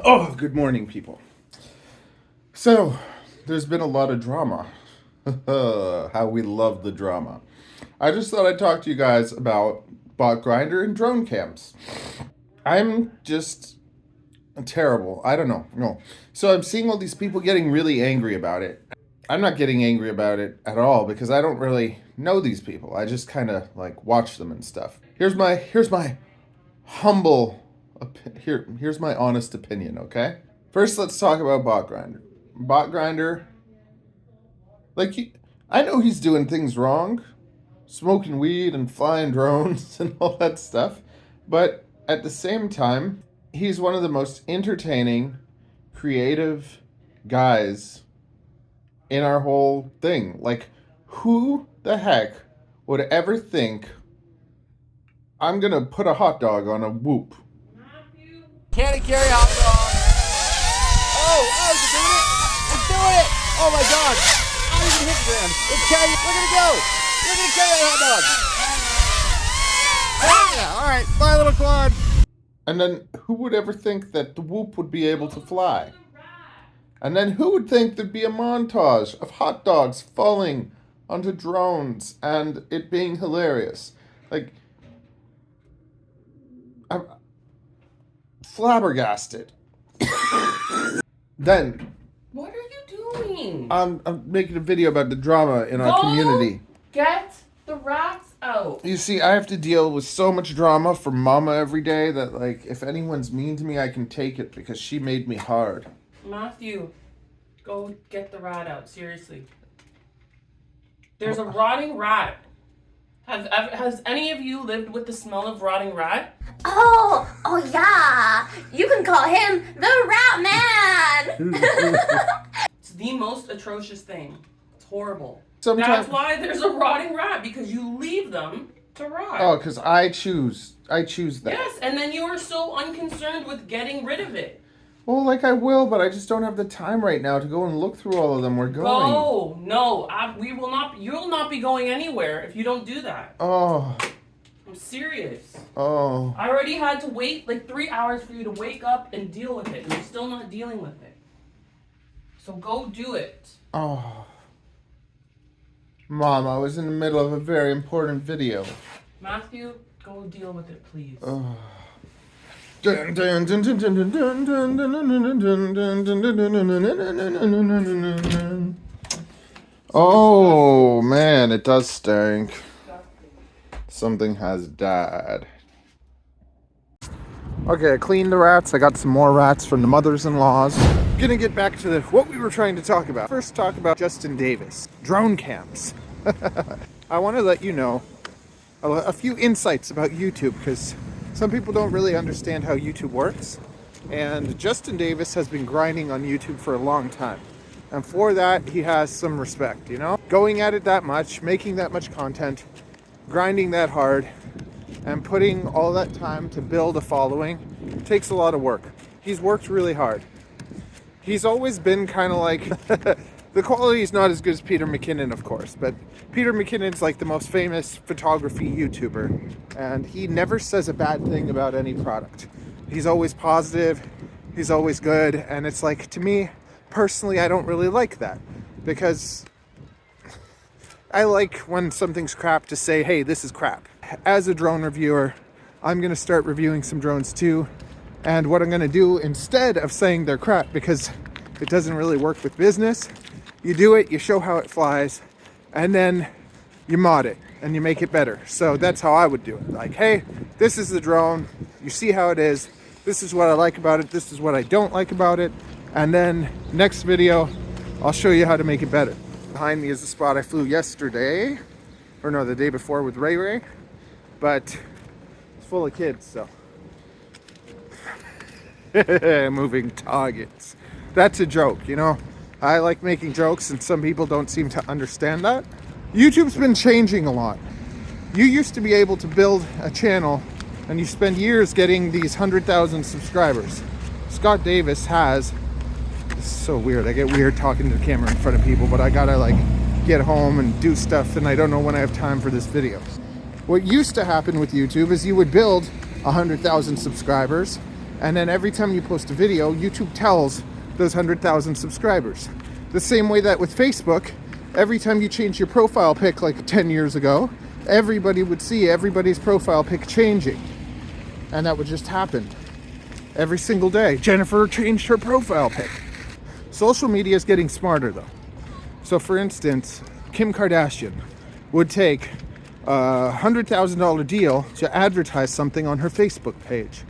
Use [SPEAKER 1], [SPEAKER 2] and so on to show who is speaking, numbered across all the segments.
[SPEAKER 1] Oh, good morning, people. So, there's been a lot of drama. How we love the drama. I just thought I'd talk to you guys about Botgrinder and DroneCamps. I'm just terrible. I don't know. No. So I'm seeing all these people getting really angry about it. I'm not getting angry about it at all because I don't really know these people. I just kind of like watch them and stuff. Here's my humble here's my honest opinion, okay? First, let's talk about Botgrinder. Botgrinder, I know he's doing things wrong, smoking weed and flying drones and all that stuff, but at the same time, he's one of the most entertaining, creative guys in our whole thing. Like, who the heck would ever think I'm gonna put a hot dog on a whoop?
[SPEAKER 2] Can it carry hot dog? Oh, is it doing it? It's doing it! Oh my god! I didn't even hit the ground. It's carrying. Look at it go! Look at it carry that hot dog! Yeah, alright, fly little quad.
[SPEAKER 1] And then who would ever think that the whoop would be able to fly? And then who would think there'd be a montage of hot dogs falling onto drones and it being hilarious? Like, I'm flabbergasted. Then,
[SPEAKER 3] what are you doing?
[SPEAKER 1] I'm making a video about the drama in our community.
[SPEAKER 3] Get the rats out.
[SPEAKER 1] You see, I have to deal with so much drama from Mama every day that, like, if anyone's mean to me, I can take it because she made me hard.
[SPEAKER 3] Matthew, go get the rat out. Seriously. There's a rotting rat. Has any of you lived with the smell of rotting rat?
[SPEAKER 4] Oh yeah. You can call him the Rat Man.
[SPEAKER 3] It's the most atrocious thing. It's horrible.
[SPEAKER 1] Sometimes,
[SPEAKER 3] that's why there's a rotting rat, because you leave them to rot.
[SPEAKER 1] Oh, because I choose that.
[SPEAKER 3] Yes, and then you are so unconcerned with getting rid of it.
[SPEAKER 1] Well, like I will, but I just don't have the time right now to go and look through all of them. We're going.
[SPEAKER 3] Oh, no. We will not. You'll not be going anywhere if you don't do that.
[SPEAKER 1] Oh.
[SPEAKER 3] I'm serious.
[SPEAKER 1] Oh.
[SPEAKER 3] I already had to wait like 3 hours for you to wake up and deal with it, and you're still not dealing with it. So go do it.
[SPEAKER 1] Oh. Mom, I was in the middle of a very important video.
[SPEAKER 3] Matthew, go deal with it, please.
[SPEAKER 1] Oh. Oh man, it does stink. Something has died. Okay, I cleaned the rats. I got some more rats from the mothers-in-laws. Gonna get back to what we were trying to talk about. First, talk about Justin Davis. DroneCamps. I want to let you know a few insights about YouTube, because some people don't really understand how YouTube works. And Justin Davis has been grinding on YouTube for a long time. And for that, he has some respect, you know? Going at it that much, making that much content, grinding that hard, and putting all that time to build a following takes a lot of work. He's worked really hard. He's always been kind of like, the quality is not as good as Peter McKinnon, of course, but Peter McKinnon's like the most famous photography YouTuber, and he never says a bad thing about any product. He's always positive, he's always good, and it's like, to me, personally, I don't really like that, because I like when something's crap to say, hey, this is crap. As a drone reviewer, I'm going to start reviewing some drones too, and what I'm going to do, instead of saying they're crap, because it doesn't really work with business, you do it, you show how it flies, and then you mod it and you make it better. So that's how I would do it. Like, hey, this is the drone, you see how it is, this is what I like about it, this is what I don't like about it, and then next video I'll show you how to make it better. Behind me is the spot I flew yesterday, or no, the day before with Ray, but it's full of kids, so moving targets. That's a joke, you know. I like making jokes, and some people don't seem to understand that. YouTube's been changing a lot. You used to be able to build a channel and you spend years getting these 100,000 subscribers. Scott Davis has, this is so weird, I get weird talking to the camera in front of people, but I gotta like get home and do stuff, and I don't know when I have time for this video. What used to happen with YouTube is you would build 100,000 subscribers, And then every time you post a video, YouTube tells those 100,000 subscribers. The same way that with Facebook, every time you change your profile pic like 10 years ago, everybody would see everybody's profile pic changing. And that would just happen every single day. Jennifer changed her profile pic. Social media is getting smarter though. So for instance, Kim Kardashian would take a $100,000 deal to advertise something on her Facebook page.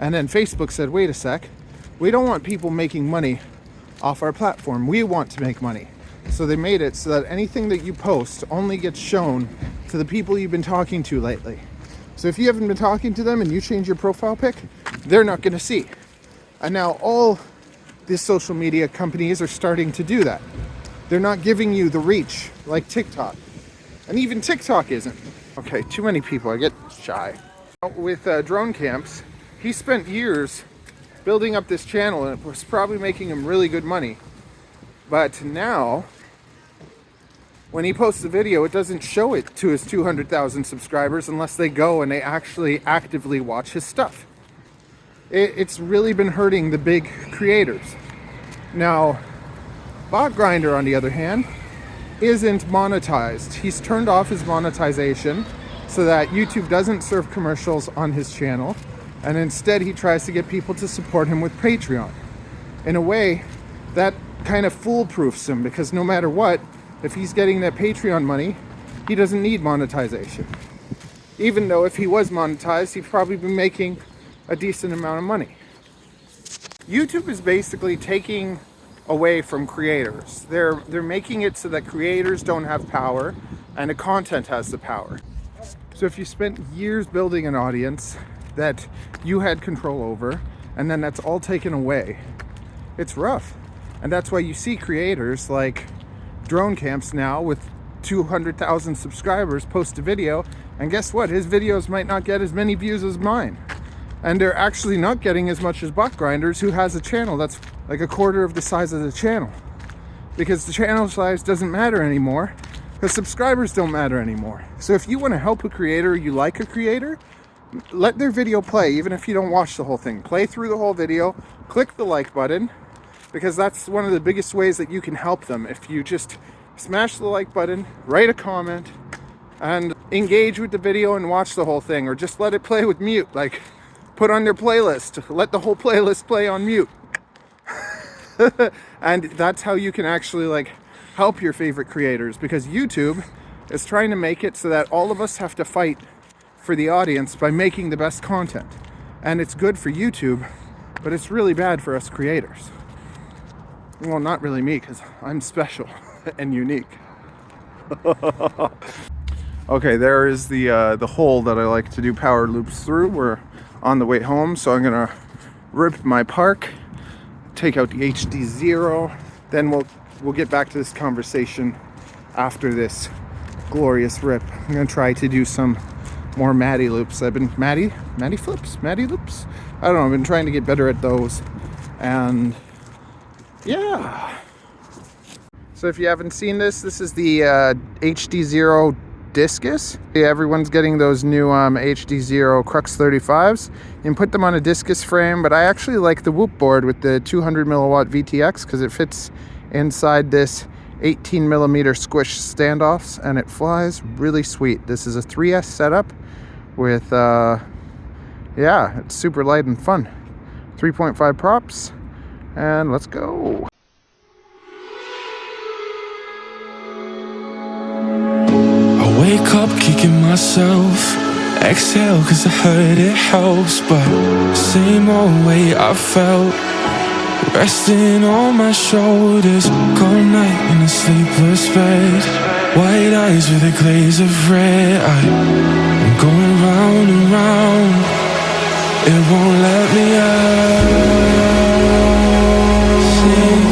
[SPEAKER 1] And then Facebook said, wait a sec, we don't want people making money off our platform. We want to make money. So they made it so that anything that you post only gets shown to the people you've been talking to lately. So if you haven't been talking to them and you change your profile pic, they're not going to see. And now all these social media companies are starting to do that. They're not giving you the reach like TikTok. And even TikTok isn't. Okay, too many people. I get shy. With DroneCamps, he spent years building up this channel and it was probably making him really good money. But now, when he posts a video, it doesn't show it to his 200,000 subscribers unless they go and they actually actively watch his stuff. It's really been hurting the big creators. Now, Botgrinder, on the other hand, isn't monetized. He's turned off his monetization so that YouTube doesn't serve commercials on his channel, and instead he tries to get people to support him with Patreon. In a way, that kind of foolproofs him, because no matter what, if he's getting that Patreon money, he doesn't need monetization. Even though if he was monetized, he'd probably be making a decent amount of money. YouTube is basically taking away from creators. They're making it so that creators don't have power and the content has the power. So if you spent years building an audience that you had control over and then that's all taken away, it's rough. And that's why you see creators like DroneCamps now with 200,000 subscribers post a video, and guess what? His videos might not get as many views as mine. And they're actually not getting as much as Botgrinder's, who has a channel that's like a quarter of the size of the channel. Because the channel size doesn't matter anymore, because subscribers don't matter anymore. So if you want to help a creator, or you like a creator, let their video play, even if you don't watch the whole thing. Play through the whole video, click the like button, because that's one of the biggest ways that you can help them. If you just smash the like button, write a comment, and engage with the video and watch the whole thing, or just let it play with mute, like put on their playlist, let the whole playlist play on mute. And that's how you can actually like help your favorite creators, because YouTube is trying to make it so that all of us have to fight for the audience by making the best content. And it's good for YouTube, but it's really bad for us creators. Well, not really me, because I'm special and unique. Okay, there is the hole that I like to do power loops through. We're on the way home, so I'm gonna rip my park, take out the HD0, then we'll get back to this conversation after this glorious rip. I'm gonna try to do some more Maddie loops. Maddie loops? I don't know, I've been trying to get better at those. And yeah. So if you haven't seen this is the HD0 discus. Everyone's getting those new HD0 Crux 35s. You can put them on a discus frame, but I actually like the Whoop board with the 200 milliwatt VTX because it fits inside this 18 millimeter squish standoffs and it flies really sweet. This is a 3S setup with yeah, it's super light and fun. 3.5 props, and let's go.
[SPEAKER 5] I wake up kicking myself, exhale cause I heard it helps, but same old way I felt, resting on my shoulders, cold night in a sleepless bed, white eyes with a glaze of red. I'm going round and round, it won't let me out. Sing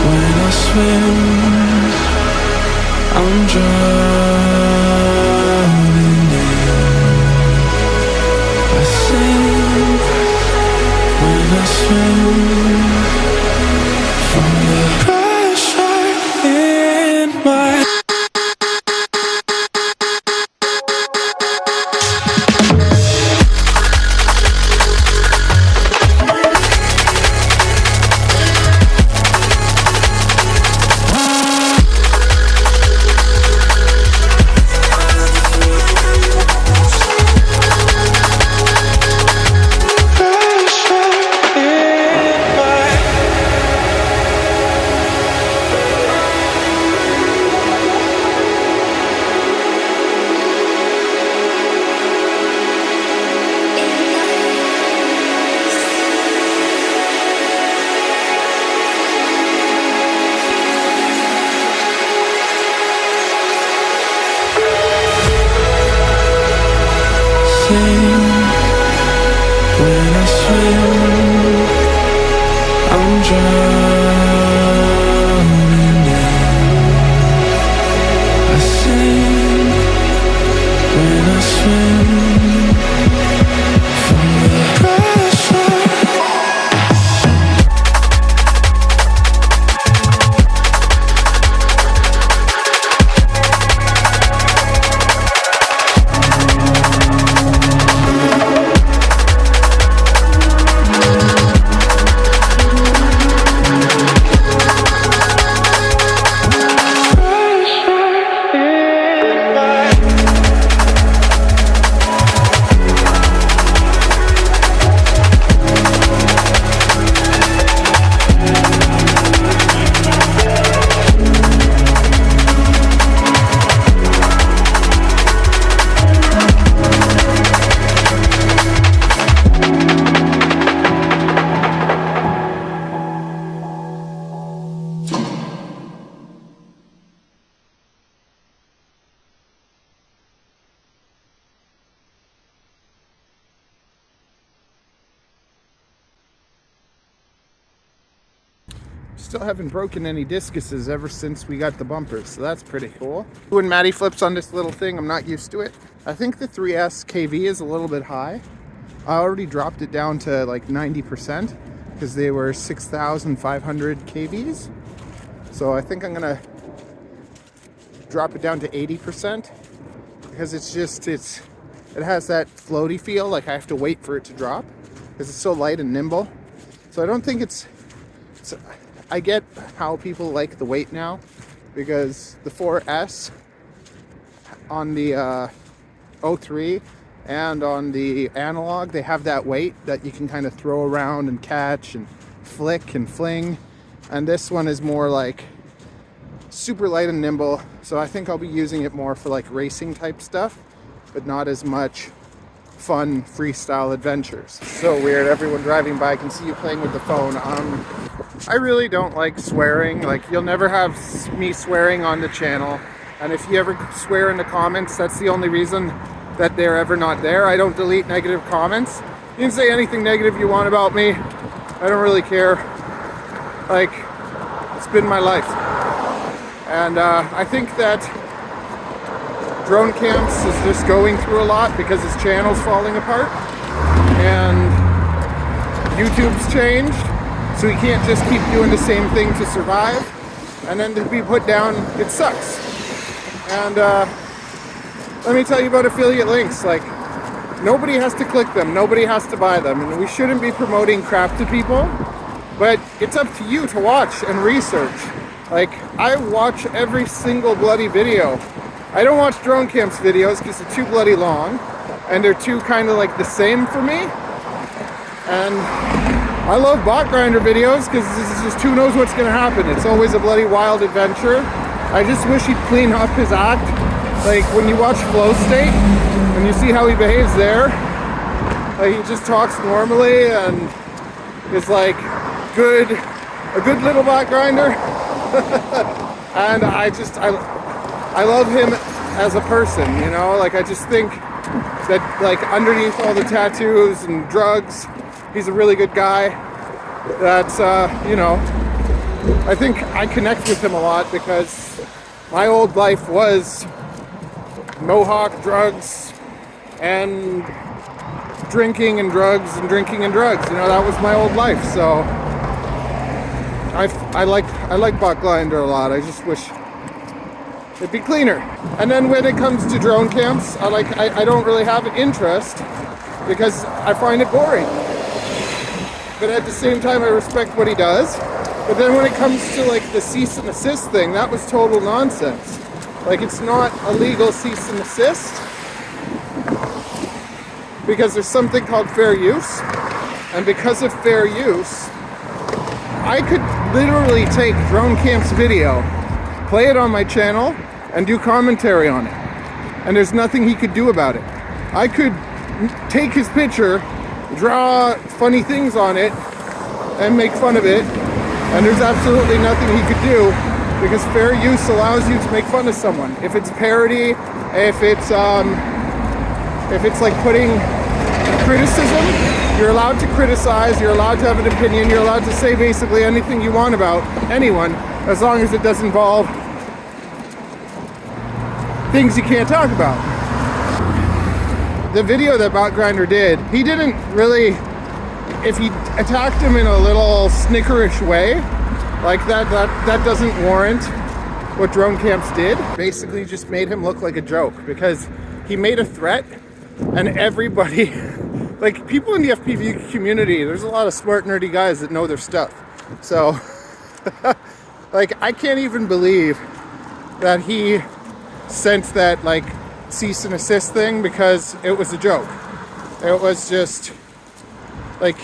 [SPEAKER 5] when I swim, I'm drowning in. I sing when I swim from the pressure in my. sing, when I swim, I'm drowning in. I sing, when I swim, from the pressure.
[SPEAKER 1] Still haven't broken any discuses ever since we got the bumpers, so that's pretty cool. When Maddie flips on this little thing, I'm not used to it. I think the 3S KV is a little bit high. I already dropped it down to like 90% because they were 6,500 KVs. So I think I'm gonna drop it down to 80% because it has that floaty feel, like I have to wait for it to drop because it's so light and nimble. So I don't think I get how people like the weight now, because the 4S on the 03 and on the analog, they have that weight that you can kind of throw around and catch and flick and fling. And this one is more like super light and nimble. So I think I'll be using it more for like racing type stuff, but not as much fun freestyle adventures. So weird, everyone driving by can see you playing with the phone. I really don't like swearing. Like, you'll never have me swearing on the channel, and if you ever swear in the comments, that's the only reason that they're ever not there. I don't delete negative comments. You can say anything negative you want about me. I don't really care. Like, it's been my life. And I think that DroneCamps is just going through a lot because his channel's falling apart and YouTube's changed, so he can't just keep doing the same thing to survive, and then to be put down, it sucks. And let me tell you about Afilliate Links. Like, nobody has to click them, nobody has to buy them, and we shouldn't be promoting crap to people, but it's up to you to watch and research. Like, I watch every single bloody video. I don't watch DroneCamps videos because they're too bloody long and they're too kind of like the same for me. And I love Botgrinder videos because this is just who knows what's going to happen. It's always a bloody wild adventure. I just wish he'd clean up his act. Like, when you watch Flow State and you see how he behaves there, like, he just talks normally and is like a good little Botgrinder. And I love him as a person, you know? Like, I just think that, like, underneath all the tattoos and drugs, he's a really good guy. That's, you know, I think I connect with him a lot because my old life was Mohawk, drugs, and drinking and drugs and drinking and drugs. You know, that was my old life. So I like Botgrinder a lot. I just wish it'd be cleaner. And then when it comes to DroneCamps, I don't really have an interest because I find it boring. But at the same time, I respect what he does. But then when it comes to like the cease and assist thing, that was total nonsense. Like, it's not a legal cease and assist because there's something called fair use. And because of fair use, I could literally take DroneCamps video, play it on my channel, and do commentary on it. And there's nothing he could do about it. I could take his picture, draw funny things on it, and make fun of it, and there's absolutely nothing he could do because fair use allows you to make fun of someone. If it's parody, if it's if it's like putting criticism, you're allowed to criticize, you're allowed to have an opinion, you're allowed to say basically anything you want about anyone, as long as it does involve things you can't talk about. The video that Botgrinder did, he didn't really, if he attacked him in a little snickerish way, like that doesn't warrant what DroneCamps did. Basically just made him look like a joke, because he made a threat and everybody, like people in the FPV community, there's a lot of smart nerdy guys that know their stuff. So like I can't even believe that he sent that like cease and assist thing, because it was a joke. It was just like,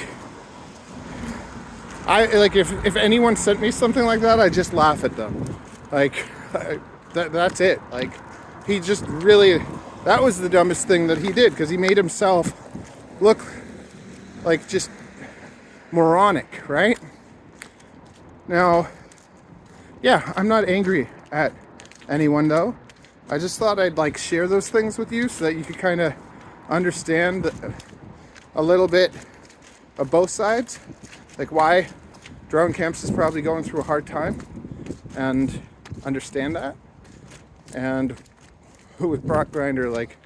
[SPEAKER 1] if anyone sent me something like that, I just laugh at them. Like that's it. Like he just really, that was the dumbest thing that he did, because he made himself look like just moronic, right? Now, yeah, I'm not angry at anyone though. I just thought I'd like share those things with you so that you could kind of understand a little bit of both sides, like why DroneCamps is probably going through a hard time, and understand that. And with Botgrinder, like,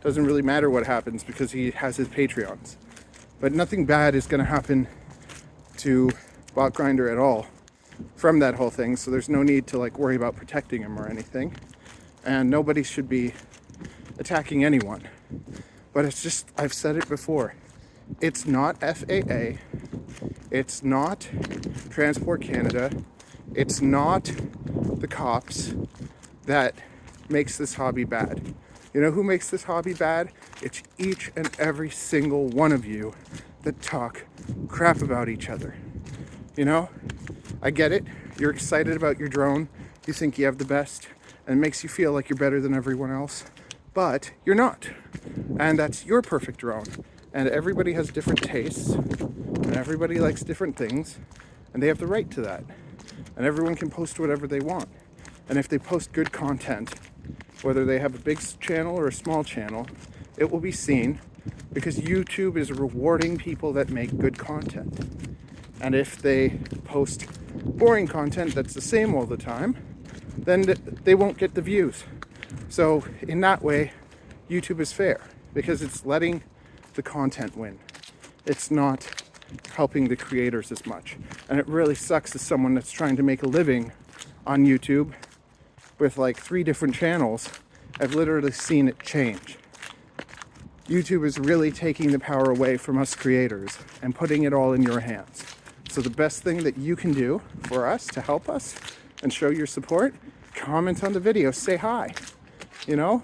[SPEAKER 1] doesn't really matter what happens because he has his Patreons. But nothing bad is going to happen to Botgrinder at all from that whole thing, so there's no need to like worry about protecting him or anything. And nobody should be attacking anyone. But it's just, I've said it before, it's not FAA, it's not Transport Canada, it's not the cops that makes this hobby bad. You know who makes this hobby bad? It's each and every single one of you that talk crap about each other. You know, I get it, you're excited about your drone, you think you have the best, and it makes you feel like you're better than everyone else, but you're not. And that's your perfect drone. And everybody has different tastes, and everybody likes different things, and they have the right to that. And everyone can post whatever they want. And if they post good content, whether they have a big channel or a small channel, it will be seen, because YouTube is rewarding people that make good content. And if they post boring content that's the same all the time, then they won't get the views. So in that way, YouTube is fair, because it's letting the content win. It's not helping the creators as much. And it really sucks as someone that's trying to make a living on YouTube with like 3 different channels. I've literally seen it change. YouTube is really taking the power away from us creators and putting it all in your hands. So the best thing that you can do for us to help us and show your support, comment on the video, say hi, you know,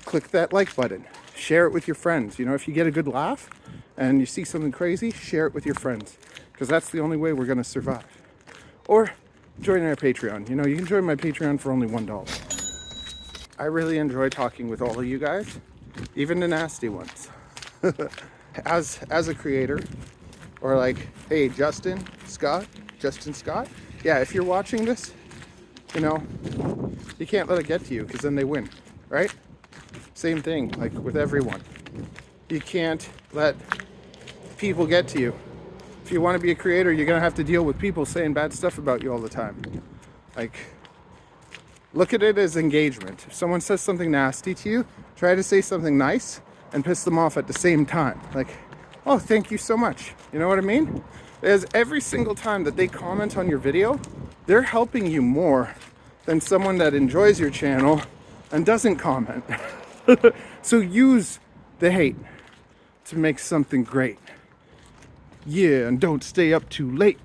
[SPEAKER 1] click that like button, share it with your friends. You know, if you get a good laugh and you see something crazy, share it with your friends, because that's the only way we're going to survive. Or join our Patreon. You know, you can join my Patreon for only $1. I really enjoy talking with all of you guys, even the nasty ones. As a creator, or like, hey, Justin Scott, yeah, if you're watching this, you know, you can't let it get to you, because then they win, right? Same thing, like with everyone. You can't let people get to you. If you want to be a creator, you're going to have to deal with people saying bad stuff about you all the time. Like, look at it as engagement. If someone says something nasty to you, try to say something nice and piss them off at the same time. Like, oh, thank you so much. You know what I mean? Because every single time that they comment on your video, they're helping you more than someone that enjoys your channel and doesn't comment. So use the hate to make something great. Yeah, and don't stay up too late.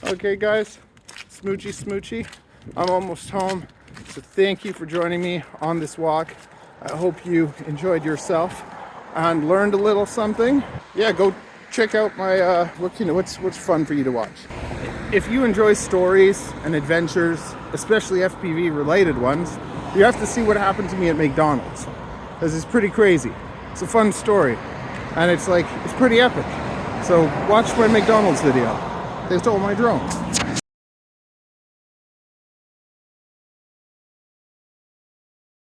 [SPEAKER 1] Okay, guys, smoochy. I'm almost home. So thank you for joining me on this walk. I hope you enjoyed yourself and learned a little something. Yeah, go check out my what's fun for you to watch. If you enjoy stories and adventures, especially FPV related ones, you have to see what happened to me at McDonald's, because it's pretty crazy. It's a fun story, and it's pretty epic. So watch my McDonald's video. They stole my drone.